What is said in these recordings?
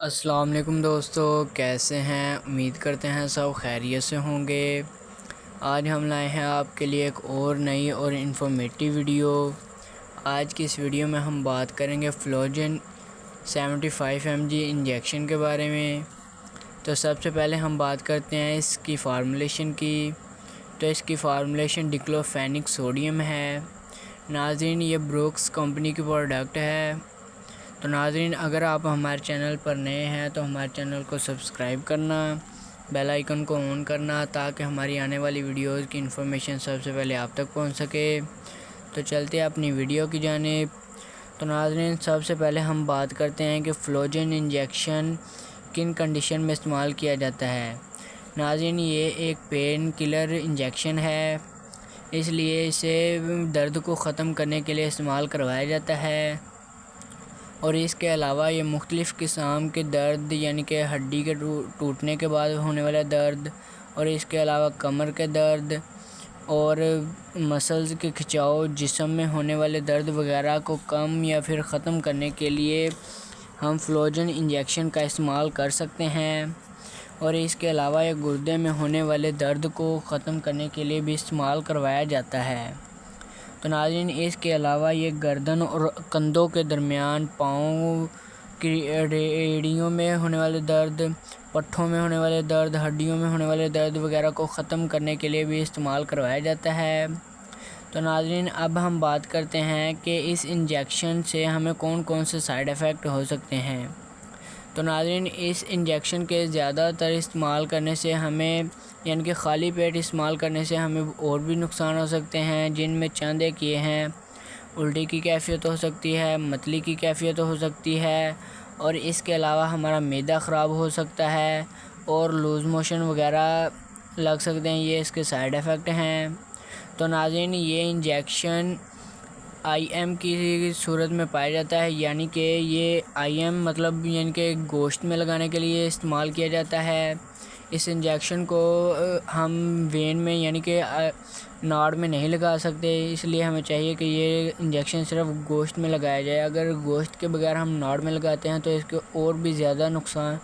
السلام علیکم دوستو، کیسے ہیں؟ امید کرتے ہیں سب خیریت سے ہوں گے۔ آج ہم لائے ہیں آپ کے لیے ایک اور نئی اور انفارمیٹیو ویڈیو۔ آج کی اس ویڈیو میں ہم بات کریں گے فلوجن 75 mg انجیکشن کے بارے میں۔ تو سب سے پہلے ہم بات کرتے ہیں اس کی فارمولیشن کی۔ تو اس کی فارمولیشن ڈکلوفینک سوڈیم ہے۔ ناظرین، یہ بروکس کمپنی کی پروڈکٹ ہے۔ تو ناظرین، اگر آپ ہمارے چینل پر نئے ہیں تو ہمارے چینل کو سبسکرائب کرنا، بیل آئیکن کو آن کرنا تاکہ ہماری آنے والی ویڈیوز کی انفارمیشن سب سے پہلے آپ تک پہنچ سکے۔ تو چلتے ہیں اپنی ویڈیو کی جانب۔ تو ناظرین، سب سے پہلے ہم بات کرتے ہیں کہ فلوجن انجیکشن کن کنڈیشن میں استعمال کیا جاتا ہے۔ ناظرین، یہ ایک پین کلر انجیکشن ہے، اس لیے اسے درد کو ختم کرنے کے لیے استعمال کروایا جاتا ہے، اور اس کے علاوہ یہ مختلف قسم کے درد یعنی کہ ہڈی کے ٹوٹنے کے بعد ہونے والا درد، اور اس کے علاوہ کمر کے درد اور مسلز کے کھچاؤ، جسم میں ہونے والے درد وغیرہ کو کم یا پھر ختم کرنے کے لیے ہم فلوجن انجیکشن کا استعمال کر سکتے ہیں، اور اس کے علاوہ یہ گردے میں ہونے والے درد کو ختم کرنے کے لیے بھی استعمال کروایا جاتا ہے۔ تو ناظرین، اس کے علاوہ یہ گردن اور کندھوں کے درمیان، پاؤں کی ایڑیوں میں ہونے والے درد، پٹھوں میں ہونے والے درد، ہڈیوں میں ہونے والے درد وغیرہ کو ختم کرنے کے لیے بھی استعمال کروایا جاتا ہے۔ تو ناظرین، اب ہم بات کرتے ہیں کہ اس انجیکشن سے ہمیں کون کون سے سائیڈ ایفیکٹ ہو سکتے ہیں۔ تو ناظرین، اس انجیکشن کے زیادہ تر استعمال کرنے سے ہمیں یعنی کہ خالی پیٹ استعمال کرنے سے ہمیں اور بھی نقصان ہو سکتے ہیں، جن میں چند ایک یہ ہیں: الٹی کی کیفیت ہو سکتی ہے، متلی کی کیفیت ہو سکتی ہے، اور اس کے علاوہ ہمارا معدہ خراب ہو سکتا ہے، اور لوز موشن وغیرہ لگ سکتے ہیں۔ یہ اس کے سائیڈ ایفیکٹ ہیں۔ تو ناظرین، یہ انجیکشن آئی ایم کی صورت میں پایا جاتا ہے، یعنی کہ یہ آئی ایم مطلب یعنی کہ گوشت میں لگانے کے لیے استعمال کیا جاتا ہے۔ اس انجیکشن کو ہم وین میں یعنی کہ ناڑ میں نہیں لگا سکتے، اس لیے ہمیں چاہیے کہ یہ انجیکشن صرف گوشت میں لگایا جائے۔ اگر گوشت کے بغیر ہم ناڑ میں لگاتے ہیں تو اس کے اور بھی زیادہ نقصان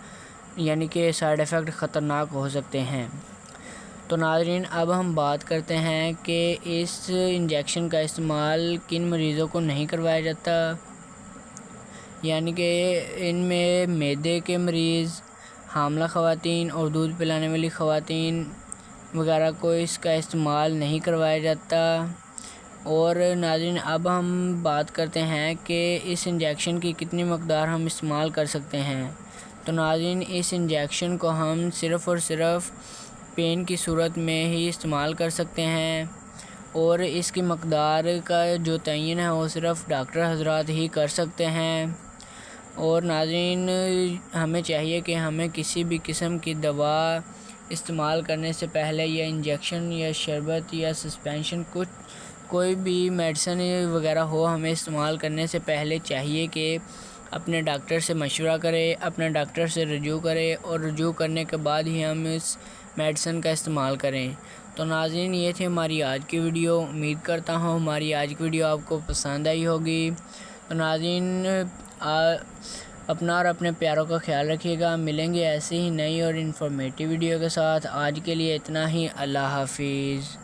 یعنی کہ سائیڈ ایفیکٹ خطرناک ہو سکتے ہیں۔ تو ناظرین، اب ہم بات کرتے ہیں کہ اس انجیکشن کا استعمال کن مریضوں کو نہیں کروایا جاتا، یعنی کہ ان میں معدے کے مریض، حاملہ خواتین اور دودھ پلانے والی خواتین وغیرہ کو اس کا استعمال نہیں کروایا جاتا۔ اور ناظرین، اب ہم بات کرتے ہیں کہ اس انجیکشن کی کتنی مقدار ہم استعمال کر سکتے ہیں۔ تو ناظرین، اس انجیکشن کو ہم صرف اور صرف پین کی صورت میں ہی استعمال کر سکتے ہیں، اور اس کی مقدار کا جو تعین ہے وہ صرف ڈاکٹر حضرات ہی کر سکتے ہیں۔ اور ناظرین، ہمیں چاہیے کہ ہمیں کسی بھی قسم کی دوا استعمال کرنے سے پہلے یا انجیکشن یا شربت یا سسپینشن کوئی بھی میڈیسن وغیرہ ہو، ہمیں استعمال کرنے سے پہلے چاہیے کہ اپنے ڈاکٹر سے مشورہ کرے، اپنے ڈاکٹر سے رجوع کرے، اور رجوع کرنے کے بعد ہی ہم اس میڈیسن کا استعمال کریں۔ تو ناظرین، یہ تھی ہماری آج کی ویڈیو۔ امید کرتا ہوں ہماری آج کی ویڈیو آپ کو پسند آئی ہوگی۔ تو ناظرین، اپنا اور اپنے پیاروں کا خیال رکھیے گا۔ ملیں گے ایسے ہی نئی اور انفارمیٹیو ویڈیو کے ساتھ۔ آج کے لیے اتنا ہی۔ اللہ حافظ۔